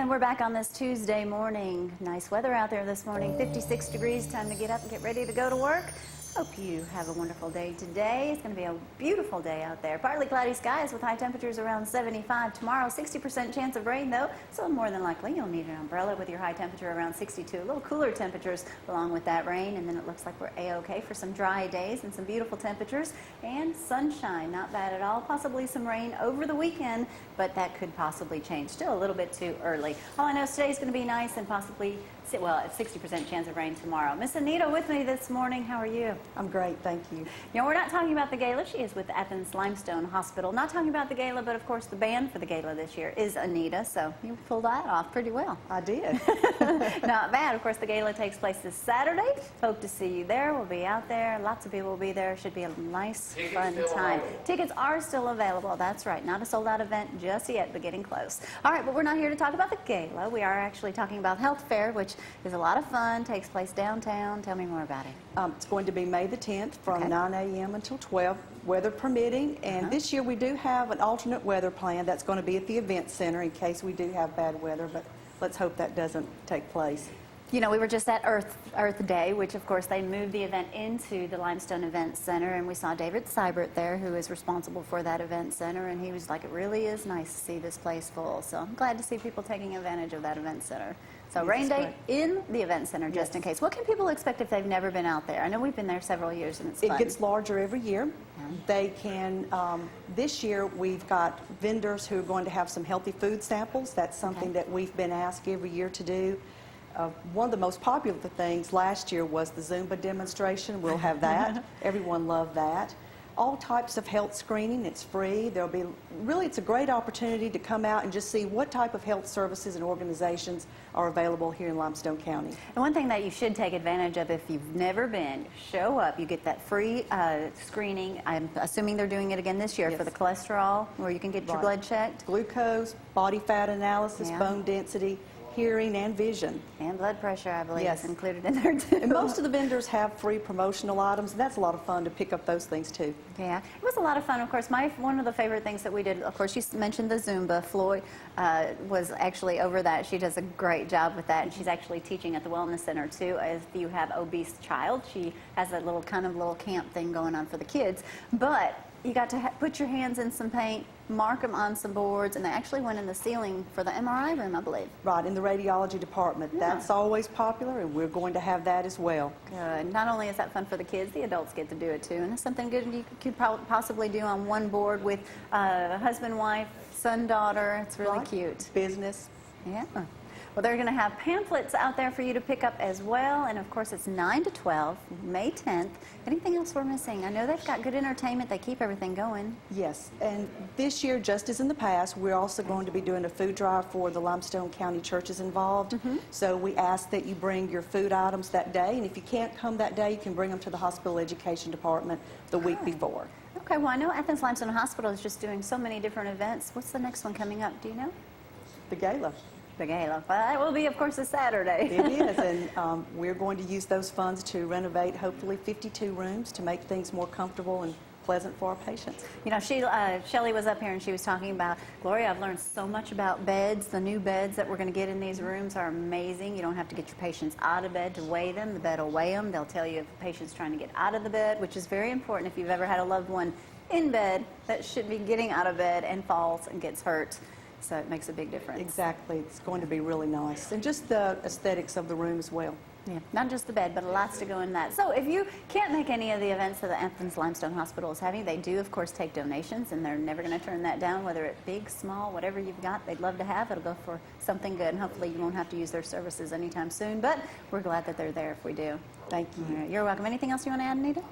And we're back on this Tuesday morning. Nice weather out there this morning, 56 degrees. Time to get up and get ready to go to work. Hope you have a wonderful day today. It's going to be a beautiful day out there. Partly cloudy skies with high temperatures around 75. Tomorrow, 60% chance of rain, though, so more than likely you'll need an umbrella with your high temperature around 62. A little cooler temperatures along with that rain, and then it looks like we're A-OK for some dry days and some beautiful temperatures and sunshine. Not bad at all. Possibly some rain over the weekend, but that could possibly change. Still a little bit too early. All I know is today's going to be nice and possibly, well, a 60% chance of rain tomorrow. Miss Anita with me this morning. How are you? I'm great, thank you. You know, we're not talking about the gala. She is with Athens-Limestone Hospital. Not talking about the gala, but of course the band for the gala this year is Anita, so you pulled that off pretty well. I did. Not bad. Of course, the gala takes place this Saturday. Hope to see you there. We'll be out there. Lots of people will be there. Should be a nice, fun time. Tickets are still available. That's right. Not a sold-out event just yet, but getting close. All right, but we're not here to talk about the gala. We are actually talking about Health Fair, which is a lot of fun. Takes place downtown. Tell me more about it. It's going to be May the 10th from 9 a.m. until 12, weather permitting. And this year we do have an alternate weather plan that's going to be at the event center in case we do have bad weather, but let's hope that doesn't take place. You know, we were just at Earth Day, which of course they moved the event into the Limestone Event Center, and we saw David Seibert there, who is responsible for that event center, and he was like, it really is nice to see this place full. So I'm glad to see people taking advantage of that event center. So rain date in the event center, just in case. What can people expect if they've never been out there? I know we've been there several years, and it's fun. It gets larger every year. They can, this year we've got vendors who are going to have some healthy food samples. That's something that we've been asked every year to do. One of the most popular things last year was the Zumba demonstration. We'll have that. Everyone loved that. All types of health screening. It's free. There'll be, really, it's a great opportunity to come out and just see what type of health services and organizations are available here in Limestone County. And one thing that you should take advantage of if you've never been, show up. You get that free screening. I'm assuming they're doing it again this year for the cholesterol, where you can get your blood checked. Glucose, body fat analysis, bone density, hearing, and vision. And blood pressure, I believe, is included in there, too. And most of the vendors have free promotional items, and that's a lot of fun to pick up those things, too. Yeah, it was a lot of fun. Of course, one of the favorite things that we did, of course, you mentioned the Zumba. Floyd was actually over that. She does a great job with that, and she's actually teaching at the Wellness Center, too. If you have obese child, she has a little camp thing going on for the kids. But you got to put your hands in some paint, mark them on some boards, and they actually went in the ceiling for the MRI room, I believe. Right, in the radiology department. That's always popular, and we're going to have that as well. Good. Not only is that fun for the kids, the adults get to do it, too. And it's something good you could possibly do on one board with husband, wife, son, daughter. It's really cute. Business. Yeah. Well, they're going to have pamphlets out there for you to pick up as well. And, of course, it's 9 to 12, May 10th. Anything else we're missing? I know they've got good entertainment. They keep everything going. Yes. And this year, just as in the past, we're also going to be doing a food drive for the Limestone County churches involved. So we ask that you bring your food items that day. And if you can't come that day, you can bring them to the hospital education department the week before. Okay. Well, I know Athens-Limestone Hospital is just doing so many different events. What's the next one coming up? Do you know? The gala. The gala. Well, that will be, of course, this Saturday. It is, and we're going to use those funds to renovate, hopefully, 52 rooms to make things more comfortable and pleasant for our patients. You know, Shelley was up here and she was talking about, Gloria, I've learned so much about beds. The new beds that we're going to get in these rooms are amazing. You don't have to get your patients out of bed to weigh them. The bed will weigh them. They'll tell you if the patient's trying to get out of the bed, which is very important if you've ever had a loved one in bed that should be getting out of bed and falls and gets hurt. So it makes a big difference. Exactly. It's going to be really nice. And just the aesthetics of the room as well. Yeah, not just the bed, but lots to go in that. So if you can't make any of the events that the Athens-Limestone Hospital is having, they do, of course, take donations, and they're never going to turn that down, whether it's big, small, whatever you've got, they'd love to have. It'll go for something good, and hopefully you won't have to use their services anytime soon, but we're glad that they're there if we do. Thank you. All right, you're welcome. Anything else you want to add, Anita?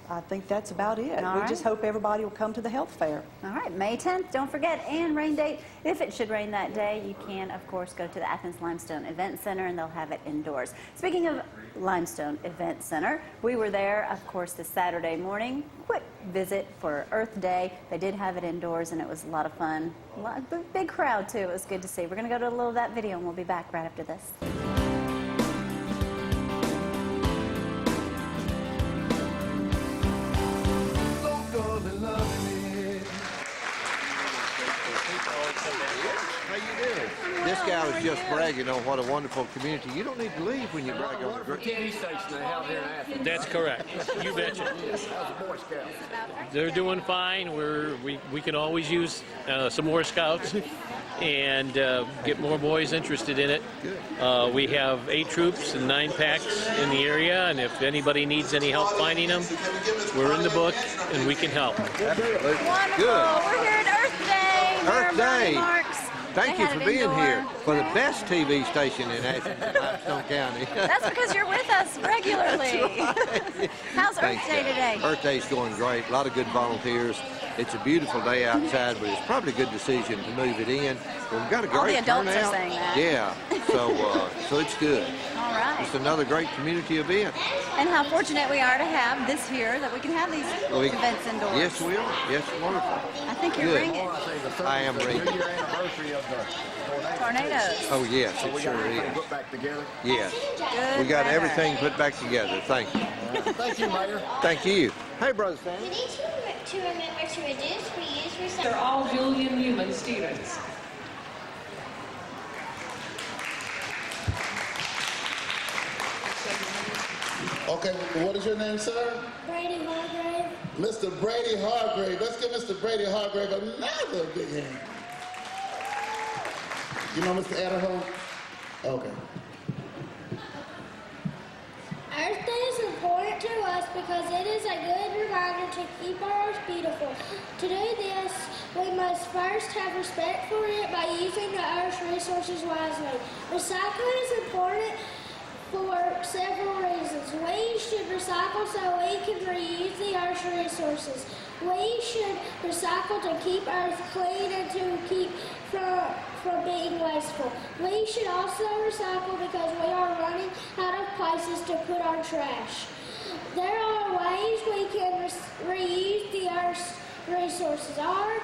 I think that's about it. We just hope everybody will come to the health fair. All right, May 10th, don't forget, and rain date. If it should rain that day, you can, of course, go to the Athens-Limestone Event Center, and they'll have it indoors. Speaking of Limestone Event Center, we were there, of course, this Saturday morning. Quick visit for Earth Day. They did have it indoors, and it was a lot of fun. Big crowd, too. It was good to see. We're going to go to a little of that video, and we'll be back right after this. How you doing? this guy was just bragging on what a wonderful community. You don't need to leave when you brag on the Wonderful great. TV station they have here in Athens. That's correct. You betcha. As a Boy Scout. They're doing fine. We can always use some more scouts and get more boys interested in it. We have 8 troops and 9 packs in the area, and if anybody needs any help finding them, we're in the book and we can help. Absolutely. Wonderful. Good. We're here at Earth Day. Earth Day. Marks. Thank They you had for it being indoor. here for the best TV station in Athens and Limestone County. That's because you're with us regularly. How's Earth Thanks, Day guys. today? Earth Day's going great. A lot of good volunteers. It's a beautiful day outside, but it's probably a good decision to move it in. We've got a great All the adults are turnout. saying that. Yeah, so it's good. All right. It's another great community event. And how fortunate we are to have this year that we can have these events indoors. Yes, we are. Yes, wonderful. I think you're Good. ringing. I am ringing. 2-year anniversary of the Tornadoes. Oh, yes, So it we sure got everything is. put back together. Yes. Good We got weather. everything put back together. Thank you. Thank you, Mayor. Thank you. Hey, Brother Sam. We need to remember to reduce, reuse, recycle. They're all Julian Newman students. Okay, what is your name, sir? Brady Hargrave. Mr. Brady Hargrave. Let's give Mr. Brady Hargrave another big hand. You know Mr. Adderholt? Okay. Earth Day is important to us because it is a good reminder to keep our earth beautiful. To do this, we must first have respect for it by using the earth's resources wisely. Recycling is important for several reasons. We should recycle so we can reuse the earth's resources. We should recycle to keep Earth clean and to keep from being wasteful. We should also recycle because we are running out of places to put our trash. There are ways we can reuse the Earth's resources. Our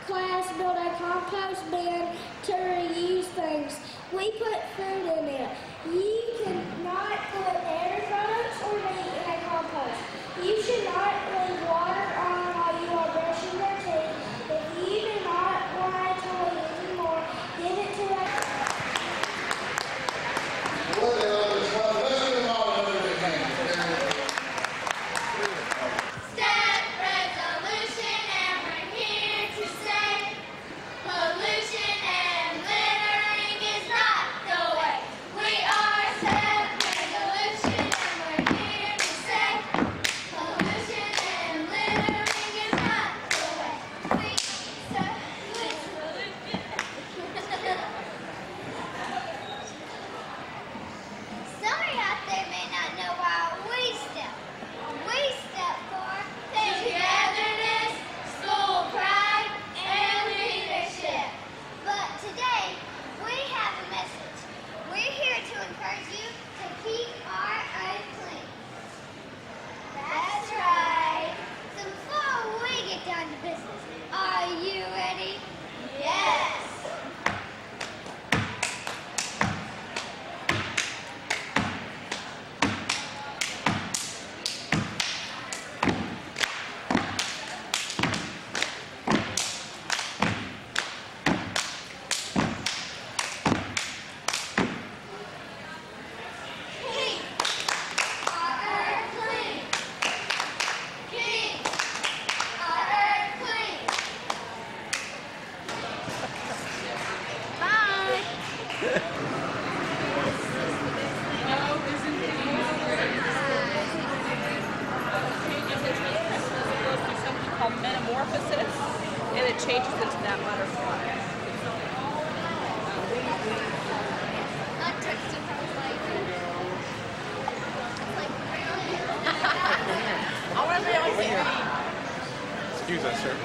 class built a compost bin to reuse things. We put food in it. You cannot put dairy products or meat in a compost. You should not leave water on while you are brushing your teeth. If you do not want a toy anymore, give it to a Well, let's give them all another big hand. step resolution, and we're here to say pollution and littering is not the way. We are step resolution, and we're here to say pollution and littering is not the way. We step Sorry out there may not know why we step. We step for togetherness, school pride, and leadership. But today, we have a message. We're here to encourage you to keep our earth clean. That's right. So before we get down to business, are you ready? Yes. Keep our earth clean. Keep our earth clean. Bye. Something called metamorphosis, and it changes into that butterfly. I texted her I want to be Excuse us, sir.